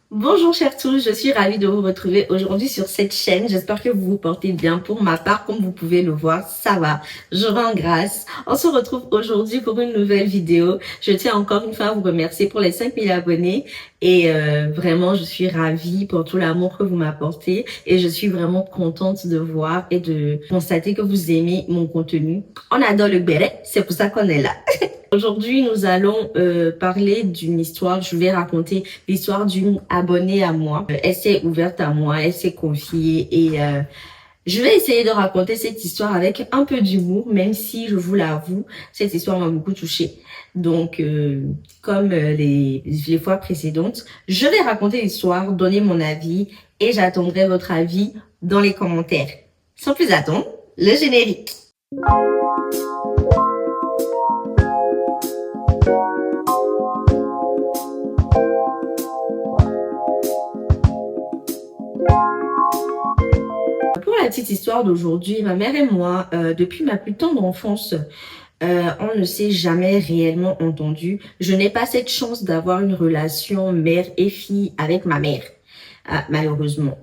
Bonjour chers tous, je suis ravie de vous retrouver aujourd'hui sur cette chaîne. J'espère que vous vous portez bien. Pour ma part, comme vous pouvez le voir, ça va. Je rends grâce. On se retrouve aujourd'hui pour une nouvelle vidéo. Je tiens encore une fois à vous remercier pour les 5000 abonnés. Et vraiment, je suis ravie pour tout l'amour que vous m'apportez. Et je suis vraiment contente de voir et de constater que vous aimez mon contenu. On adore le béret, c'est pour ça qu'on est là. Aujourd'hui, nous allons parler d'une histoire. Je vais raconter l'histoire d'une abonnée à moi. Elle s'est ouverte à moi, elle s'est confiée et je vais essayer de raconter cette histoire avec un peu d'humour, même si je vous l'avoue, cette histoire m'a beaucoup touchée. Donc, comme les fois précédentes, je vais raconter l'histoire, donner mon avis et j'attendrai votre avis dans les commentaires. Sans plus attendre, le générique. Pour la petite histoire d'aujourd'hui, ma mère et moi, depuis ma plus tendre enfance, on ne s'est jamais réellement entendu. Je n'ai pas cette chance d'avoir une relation mère et fille avec ma mère, malheureusement.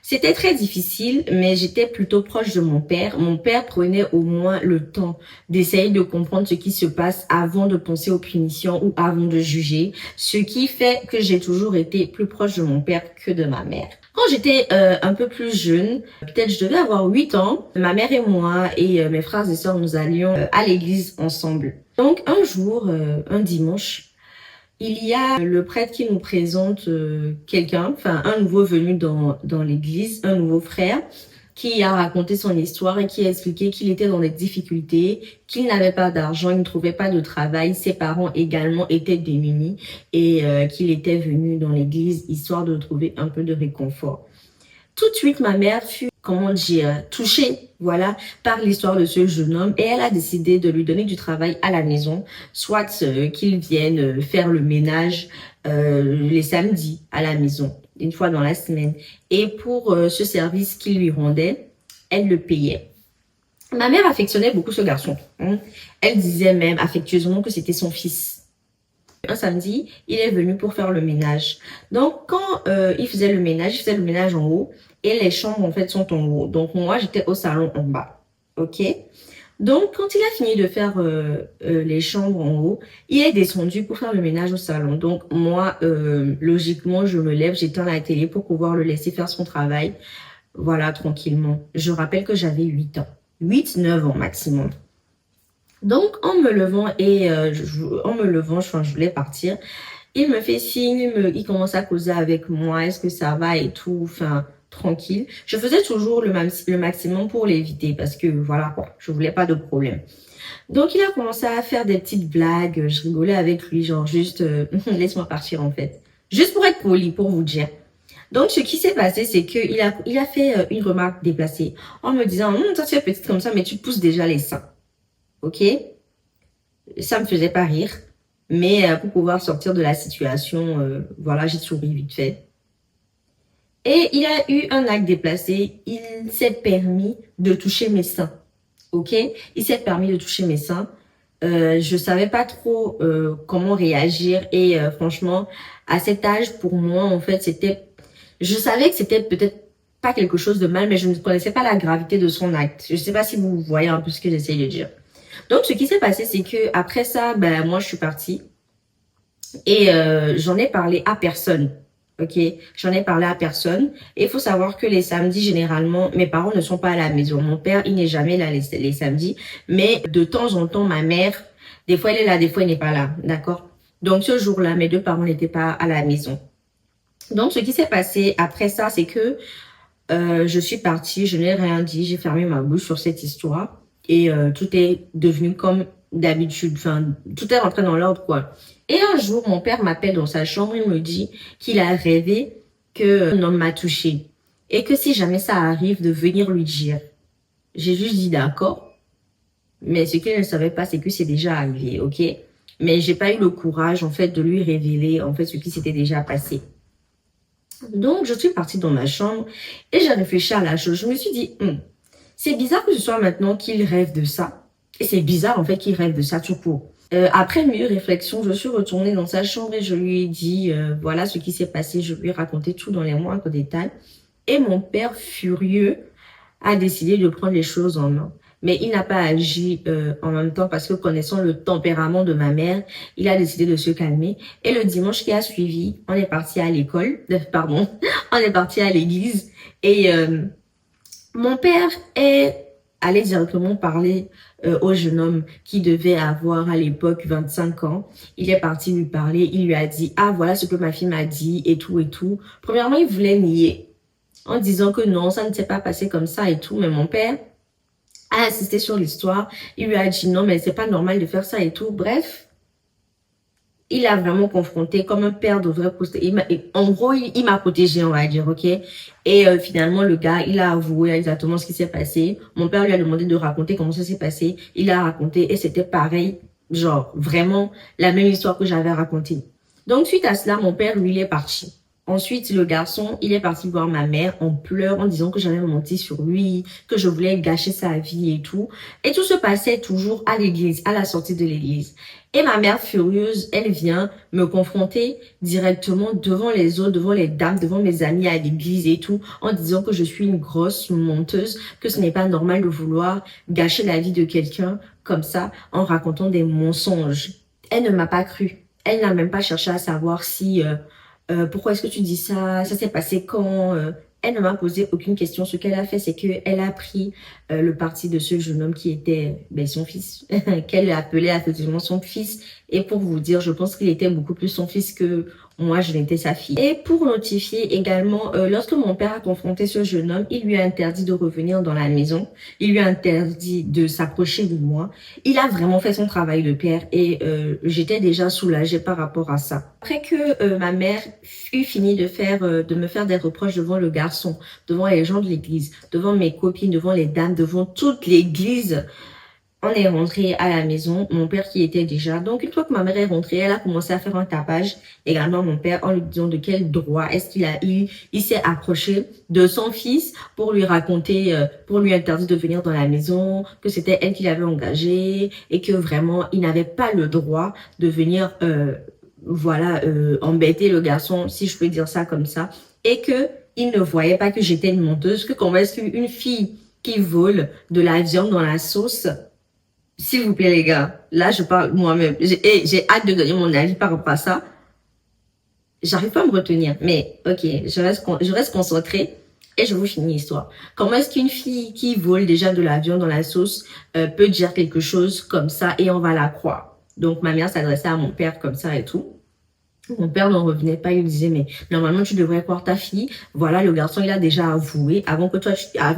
C'était très difficile, mais j'étais plutôt proche de mon père. Mon père prenait au moins le temps d'essayer de comprendre ce qui se passe avant de penser aux punitions ou avant de juger, ce qui fait que j'ai toujours été plus proche de mon père que de ma mère. Quand j'étais un peu plus jeune, peut-être je devais avoir 8 ans, ma mère et moi et mes frères et sœurs, nous allions à l'église ensemble. Donc un jour, un dimanche, il y a le prêtre qui nous présente quelqu'un, enfin un nouveau venu dans l'église, un nouveau frère, qui a raconté son histoire et qui a expliqué qu'il était dans des difficultés, qu'il n'avait pas d'argent, il ne trouvait pas de travail, ses parents également étaient démunis et qu'il était venu dans l'église histoire de trouver un peu de réconfort. Tout de suite, ma mère fut, comment dire, touchée, voilà, par l'histoire de ce jeune homme et elle a décidé de lui donner du travail à la maison, soit qu'il vienne faire le ménage les samedis à la maison, une fois dans la semaine. Et pour ce service qu'il lui rendait, elle le payait. Ma mère affectionnait beaucoup ce garçon. Hein. Elle disait même affectueusement que c'était son fils. Un samedi, il est venu pour faire le ménage. Donc, quand il faisait le ménage en haut et les chambres, en fait, sont en haut. Donc, moi, j'étais au salon en bas. OK? Donc, quand il a fini de faire les chambres en haut, il est descendu pour faire le ménage au salon. Donc, moi, logiquement, je me lève, j'éteins la télé pour pouvoir le laisser faire son travail. Voilà, tranquillement. Je rappelle que j'avais 8 ans. 8, 9 ans maximum. Donc, en me levant je voulais partir. Il me fait signe, il commence à causer avec moi, est-ce que ça va et tout, enfin, tranquille. Je faisais toujours le maximum pour l'éviter parce que, voilà quoi, je voulais pas de problème. Donc, il a commencé à faire des petites blagues, je rigolais avec lui, genre juste, laisse-moi partir en fait. Juste pour être poli, pour vous dire. Donc, ce qui s'est passé, c'est il a fait une remarque déplacée en me disant, toi tu es petite comme ça, mais tu pousses déjà les seins. Ok? Ça me faisait pas rire. Mais pour pouvoir sortir de la situation, voilà, j'ai souri vite fait. Et il a eu un acte déplacé. Il s'est permis de toucher mes seins. Ok? Il s'est permis de toucher mes seins. Je savais pas trop comment réagir et franchement, à cet âge, pour moi, en fait, je savais que c'était peut-être pas quelque chose de mal, mais je ne connaissais pas la gravité de son acte. Je sais pas si vous voyez un peu ce que j'essaie de dire. Donc, ce qui s'est passé, c'est que après ça, ben moi, je suis partie et j'en ai parlé à personne. Ok, j'en ai parlé à personne. Et il faut savoir que les samedis, généralement, mes parents ne sont pas à la maison. Mon père, il n'est jamais là les samedis. Mais de temps en temps, ma mère, des fois, elle est là, des fois, elle n'est pas là. D'accord? Donc, ce jour-là, mes deux parents n'étaient pas à la maison. Donc, ce qui s'est passé après ça, c'est que je suis partie, je n'ai rien dit, j'ai fermé ma bouche sur cette histoire. Et tout est devenu comme d'habitude. Enfin, tout est rentré dans l'ordre, quoi. Et un jour, mon père m'appelle dans sa chambre, il me dit qu'il a rêvé qu'un homme m'a touché. Et que si jamais ça arrive, de venir lui dire. J'ai juste dit d'accord. Mais ce qu'il ne savait pas, c'est que c'est déjà arrivé, ok? Mais j'ai pas eu le courage, en fait, de lui révéler, en fait, ce qui s'était déjà passé. Donc, je suis partie dans ma chambre et j'ai réfléchi à la chose. Je me suis dit, c'est bizarre que ce soit maintenant qu'il rêve de ça. Et c'est bizarre, en fait, qu'il rêve de ça tout court. Après une réflexion, je suis retournée dans sa chambre et je lui ai dit voilà ce qui s'est passé. Je lui ai raconté tout dans les moindres détails. Et mon père, furieux, a décidé de prendre les choses en main. Mais il n'a pas agi en même temps parce que connaissant le tempérament de ma mère, il a décidé de se calmer. Et le dimanche qui a suivi, on est parti à l'école, pardon, on est parti à l'église. Et mon père est allé directement parler au jeune homme qui devait avoir à l'époque 25 ans. Il est parti lui parler, il lui a dit « Ah, voilà ce que ma fille m'a dit et tout et tout ». Premièrement, il voulait nier en disant que non, ça ne s'est pas passé comme ça et tout. Mais mon père a insisté sur l'histoire. Il lui a dit non, mais c'est pas normal de faire ça et tout. Bref, il a vraiment confronté comme un père devrait poster. En gros, il m'a protégé, on va dire, ok. Et finalement, le gars, il a avoué exactement ce qui s'est passé. Mon père lui a demandé de raconter comment ça s'est passé. Il a raconté et c'était pareil, genre vraiment la même histoire que j'avais racontée. Donc suite à cela, mon père, lui, il est parti. Ensuite, le garçon, il est parti voir ma mère en pleurs, en disant que j'avais menti sur lui, que je voulais gâcher sa vie et tout. Et tout se passait toujours à l'église, à la sortie de l'église. Et ma mère furieuse, elle vient me confronter directement devant les autres, devant les dames, devant mes amis à l'église et tout, en disant que je suis une grosse menteuse, que ce n'est pas normal de vouloir gâcher la vie de quelqu'un comme ça en racontant des mensonges. Elle ne m'a pas cru. Elle n'a même pas cherché à savoir si pourquoi est-ce que tu dis ça? Ça s'est passé quand? Elle ne m'a posé aucune question. Ce qu'elle a fait, c'est qu'elle a pris le parti de ce jeune homme qui était son fils, qu'elle appelait effectivement son fils. Et pour vous dire, je pense qu'il était beaucoup plus son fils que moi, je n'étais sa fille. Et pour notifier également, lorsque mon père a confronté ce jeune homme, il lui a interdit de revenir dans la maison. Il lui a interdit de s'approcher de moi. Il a vraiment fait son travail de père et j'étais déjà soulagée par rapport à ça. Après que ma mère eut fini de me faire des reproches devant le garçon, devant les gens de l'église, devant mes copines, devant les dames, devant toute l'église, on est rentré à la maison, mon père qui était déjà. Donc, une fois que ma mère est rentrée, elle a commencé à faire un tapage également mon père en lui disant de quel droit est-ce il s'est approché de son fils pour lui raconter, pour lui interdire de venir dans la maison, que c'était elle qui l'avait engagé et que vraiment, il n'avait pas le droit de venir, embêter le garçon, si je peux dire ça comme ça. Et que il ne voyait pas que j'étais une menteuse, que comment est-ce qu'une fille qui vole de la viande dans la sauce. S'il vous plaît, les gars, là, je parle moi-même. J'ai hâte de donner mon avis par rapport à ça. J'arrive pas à me retenir, mais ok, je reste concentrée et je vous finis l'histoire. Comment est-ce qu'une fille qui vole déjà de la viande dans la sauce peut dire quelque chose comme ça et on va la croire? Donc, ma mère s'adressait à mon père comme ça et tout. Mon père n'en revenait pas, il disait, mais normalement, tu devrais croire ta fille. Voilà, le garçon, il a déjà avoué avant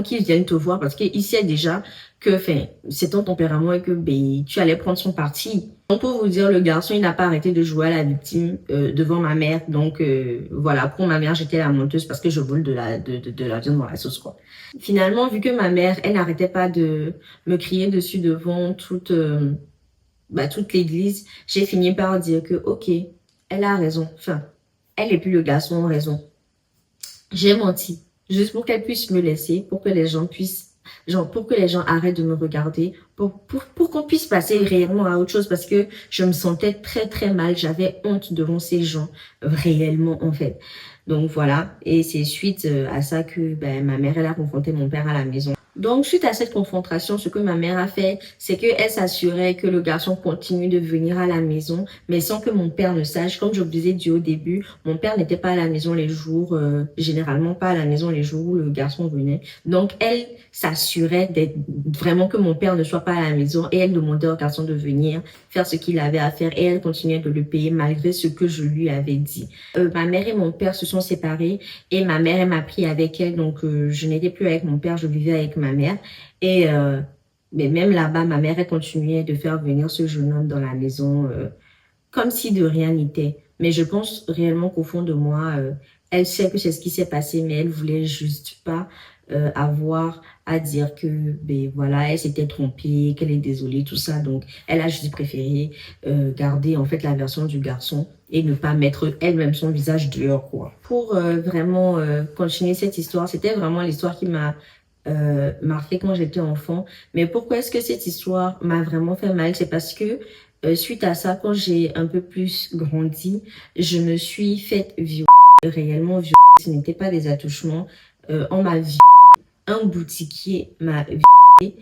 qu'il vienne te voir, parce qu'il sait déjà que, c'est ton tempérament et que, tu allais prendre son parti. Donc, pour vous dire, le garçon, il n'a pas arrêté de jouer à la victime, devant ma mère. Donc, voilà, pour ma mère, j'étais la menteuse parce que je vole de la viande dans la sauce, quoi. Finalement, vu que ma mère, elle n'arrêtait pas de me crier dessus devant toute l'église, j'ai fini par dire que, ok, elle a raison. Enfin, elle et puis le garçon ont raison. J'ai menti. Juste pour qu'elle puisse me laisser, pour que les gens puissent, pour que les gens arrêtent de me regarder, pour qu'on puisse passer réellement à autre chose parce que je me sentais très très mal. J'avais honte devant ces gens, réellement en fait. Donc voilà. Et c'est suite à ça que ma mère, elle a confronté mon père à la maison. Donc, suite à cette confrontation, ce que ma mère a fait, c'est qu'elle s'assurait que le garçon continue de venir à la maison, mais sans que mon père ne sache. Comme je vous disais du au début, mon père n'était pas à la maison les jours, généralement pas à la maison les jours où le garçon venait. Donc, elle s'assurait d'être vraiment que mon père ne soit pas à la maison et elle demandait au garçon de venir faire ce qu'il avait à faire et elle continuait de le payer malgré ce que je lui avais dit. Ma mère et mon père se sont séparés et ma mère, elle m'a pris avec elle. Donc, je n'étais plus avec mon père, je vivais avec ma mère. Et mais même là-bas, ma mère, elle continuait de faire venir ce jeune homme dans la maison comme si de rien n'était. Mais je pense réellement qu'au fond de moi, elle sait que c'est ce qui s'est passé, mais elle voulait juste pas avoir à dire que voilà, elle s'était trompée, qu'elle est désolée, tout ça. Donc, elle a juste préféré garder en fait la version du garçon et ne pas mettre elle-même son visage dehors, quoi. Pour vraiment continuer cette histoire, c'était vraiment l'histoire qui m'a marqué quand j'étais enfant. Mais pourquoi est-ce que cette histoire m'a vraiment fait mal? C'est parce que Suite à ça, quand j'ai un peu plus grandi, je me suis faite violer, réellement violer. Ce n'était pas des attouchements. On m'a violée. Un boutiquier m'a violée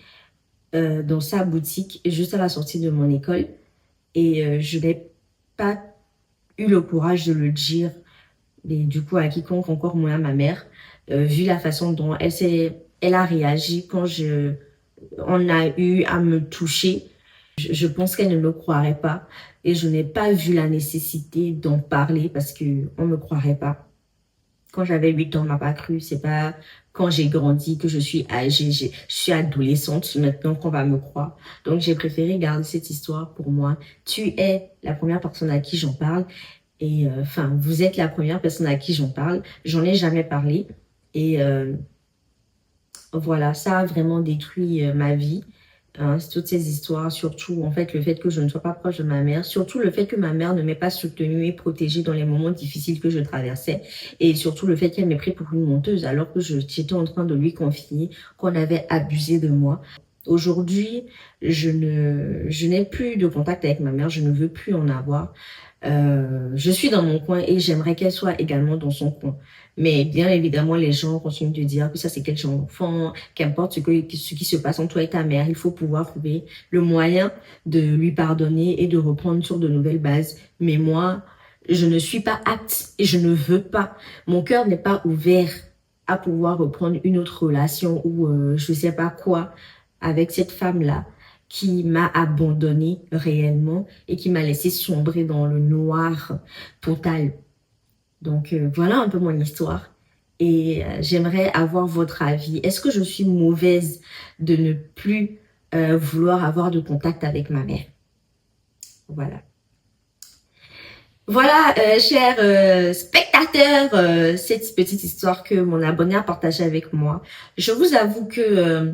dans sa boutique juste à la sortie de mon école. Et je n'ai pas eu le courage de le dire, et du coup à quiconque, encore moins à ma mère, vu la façon dont elle a réagi quand on a eu à me toucher. Je pense qu'elle ne me croirait pas et je n'ai pas vu la nécessité d'en parler parce qu'on ne me croirait pas. Quand j'avais 8 ans, on m'a pas cru. C'est pas quand j'ai grandi que je suis âgée, je suis adolescente maintenant qu'on va me croire. Donc j'ai préféré garder cette histoire pour moi. Tu es la première personne à qui j'en parle et enfin vous êtes la première personne à qui j'en parle. J'en ai jamais parlé et voilà, ça a vraiment détruit ma vie. Hein, toutes ces histoires, surtout en fait le fait que je ne sois pas proche de ma mère, surtout le fait que ma mère ne m'ait pas soutenue et protégée dans les moments difficiles que je traversais, et surtout le fait qu'elle m'ait pris pour une menteuse alors que j'étais en train de lui confier qu'on avait abusé de moi. Aujourd'hui, je n'ai plus de contact avec ma mère, je ne veux plus en avoir. Je suis dans mon coin et j'aimerais qu'elle soit également dans son coin. Mais bien évidemment, les gens continuent de dire que ça c'est quelque chose d'enfant, qu'importe ce qui se passe entre toi et ta mère, il faut pouvoir trouver le moyen de lui pardonner et de reprendre sur de nouvelles bases. Mais moi, je ne suis pas apte et je ne veux pas. Mon cœur n'est pas ouvert à pouvoir reprendre une autre relation ou je sais pas quoi avec cette femme-là qui m'a abandonnée réellement et qui m'a laissé sombrer dans le noir total. Donc voilà un peu mon histoire et j'aimerais avoir votre avis. Est-ce que je suis mauvaise de ne plus vouloir avoir de contact avec ma mère? Voilà. Voilà, chers spectateurs, cette petite histoire que mon abonné a partagée avec moi. Je vous avoue que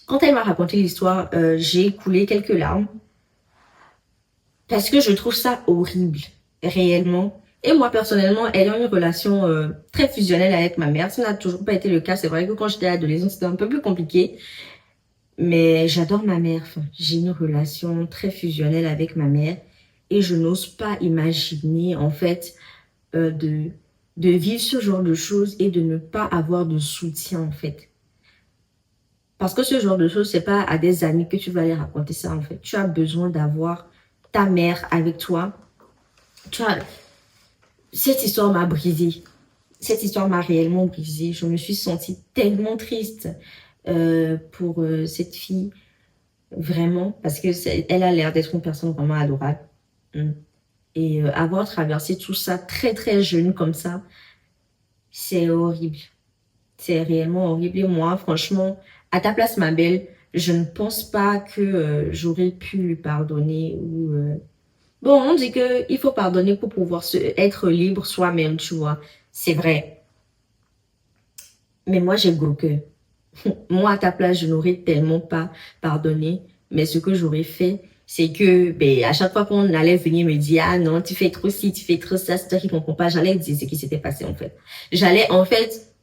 quand elle m'a raconté l'histoire, j'ai coulé quelques larmes parce que je trouve ça horrible, réellement. Et moi, personnellement, ayant une relation très fusionnelle avec ma mère, ça n'a toujours pas été le cas. C'est vrai que quand j'étais adolescente, c'était un peu plus compliqué. Mais j'adore ma mère. Enfin, j'ai une relation très fusionnelle avec ma mère. Et je n'ose pas imaginer, en fait, de vivre ce genre de choses et de ne pas avoir de soutien, en fait. Parce que ce genre de choses, c'est pas à des amis que tu vas aller raconter ça, en fait. Tu as besoin d'avoir ta mère avec toi. Cette histoire m'a brisée. Cette histoire m'a réellement brisée. Je me suis sentie tellement triste pour cette fille. Vraiment. Parce que elle a l'air d'être une personne vraiment adorable. Et avoir traversé tout ça très très jeune comme ça, c'est horrible. C'est réellement horrible. Et moi, franchement, à ta place, ma belle, je ne pense pas que j'aurais pu lui pardonner ou... Bon, on dit qu'il faut pardonner pour pouvoir être libre soi-même, tu vois. C'est vrai. Mais moi, j'ai gros cœur. Moi, à ta place, je n'aurais tellement pas pardonné. Mais ce que j'aurais fait, c'est que ben, à chaque fois qu'on allait venir me dire, ah non, tu fais trop ci, tu fais trop ça, c'est toi qui comprends pas, j'allais dire ce qui s'était passé en fait. J'allais en fait,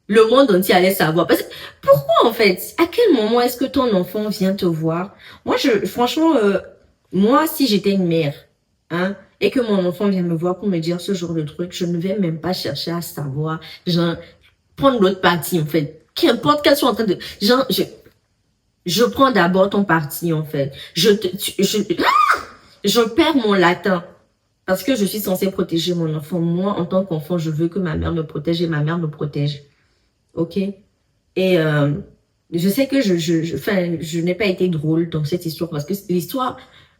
le monde entier allait savoir. Parce que, pourquoi en fait? À quel moment est-ce que ton enfant vient te voir? Moi, franchement, moi, si j'étais une mère, hein, et que mon enfant vient me voir pour me dire ce genre de truc, je ne vais même pas chercher à savoir, genre, prendre l'autre partie, en fait. Qu'importe qu'elle soit en train de, genre, je prends d'abord ton parti, en fait. Je perds mon latin. Parce que je suis censée protéger mon enfant. Moi, en tant qu'enfant, je veux que ma mère me protège et ma mère me protège. Ok? Et, je sais que je n'ai pas été drôle dans cette histoire parce que l'histoire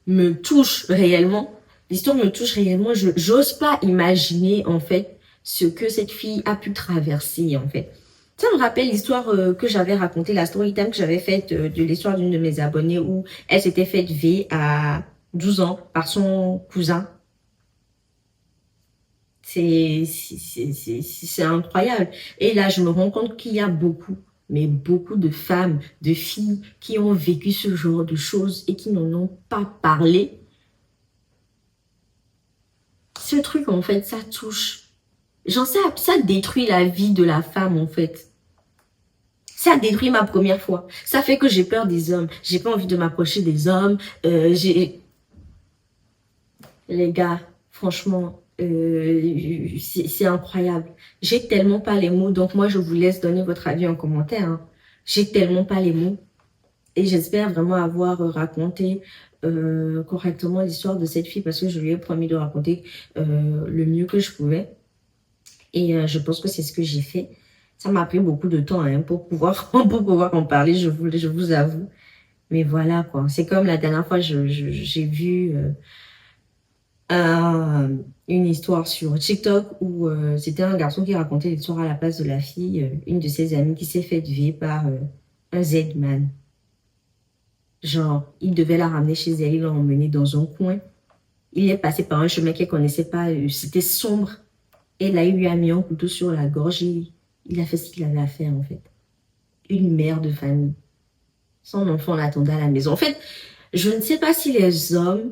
me touche réellement. L'histoire me touche réellement. J'ose pas imaginer, en fait, ce que cette fille a pu traverser, en fait. Ça me rappelle l'histoire que j'avais racontée, la story time que j'avais faite de l'histoire d'une de mes abonnées où elle s'était faite violer à 12 ans par son cousin. C'est incroyable. Et là, je me rends compte qu'il y a beaucoup, mais beaucoup de femmes, de filles qui ont vécu ce genre de choses et qui n'en ont pas parlé. Ce truc, en fait, ça touche. Genre, ça détruit la vie de la femme, en fait. Ça détruit ma première fois. Ça fait que j'ai peur des hommes. J'ai pas envie de m'approcher des hommes. Les gars, franchement, c'est incroyable. J'ai tellement pas les mots, donc moi, je vous laisse donner votre avis en commentaire. Hein. J'ai tellement pas les mots. Et j'espère vraiment avoir raconté correctement l'histoire de cette fille parce que je lui ai promis de raconter le mieux que je pouvais. Et je pense que c'est ce que j'ai fait. Ça m'a pris beaucoup de temps hein, pour pouvoir en parler, je vous avoue. Mais voilà, quoi. C'est comme la dernière fois, j'ai vu une histoire sur TikTok où c'était un garçon qui racontait l'histoire à la place de la fille, une de ses amies qui s'est fait violer par un Z-man. Genre, il devait la ramener chez elle, il l'a emmenée dans un coin. Il est passé par un chemin qu'elle connaissait pas, c'était sombre. Et là, il lui a mis un couteau sur la gorge et il a fait ce qu'il avait à faire, en fait. Une mère de famille. Son enfant l'attendait à la maison. En fait, je ne sais pas si les hommes...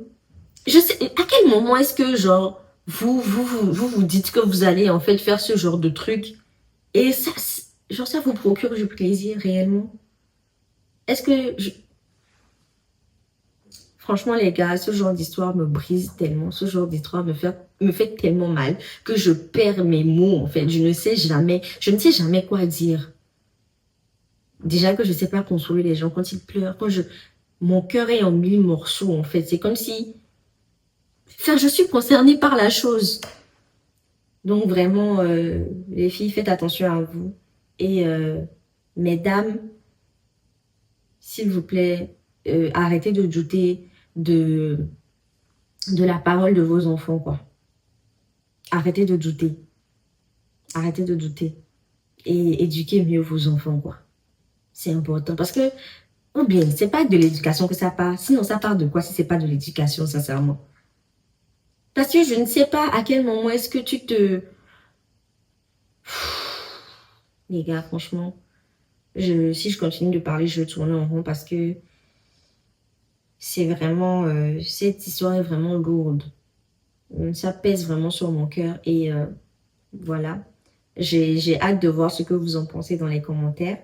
Je sais, à quel moment est-ce que, genre, vous dites que vous allez, en fait, faire ce genre de truc et ça, genre, ça vous procure du plaisir, réellement? Est-ce que... Franchement, les gars, ce genre d'histoire me brise tellement. Ce genre d'histoire me fait tellement mal que je perds mes mots, en fait. Je ne sais jamais quoi dire. Déjà que je ne sais pas consoler les gens quand ils pleurent. Mon cœur est en 1000 morceaux, en fait. C'est comme si... Enfin, je suis concernée par la chose. Donc, vraiment, les filles, faites attention à vous. Et, mesdames, s'il vous plaît, arrêtez de douter de la parole de vos enfants, quoi. Arrêtez de douter. Arrêtez de douter. Et éduquez mieux vos enfants, quoi. C'est important. Parce que, ou bien, c'est pas de l'éducation que ça part. Sinon, ça part de quoi si c'est pas de l'éducation, sincèrement? Parce que je ne sais pas à quel moment est-ce que tu te... Les gars, franchement, si je continue de parler, je vais tourner en rond parce que c'est vraiment... cette histoire est vraiment lourde. Ça pèse vraiment sur mon cœur et voilà. J'ai hâte de voir ce que vous en pensez dans les commentaires.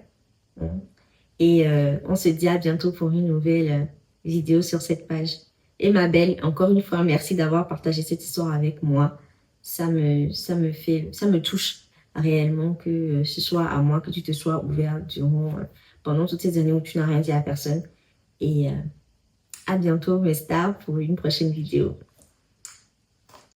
Et on se dit à bientôt pour une nouvelle vidéo sur cette page. Et ma belle, encore une fois, merci d'avoir partagé cette histoire avec moi. Ça me touche réellement que ce soit à moi que tu te sois ouvert pendant toutes ces années où tu n'as rien dit à personne. Et à bientôt mes stars pour une prochaine vidéo.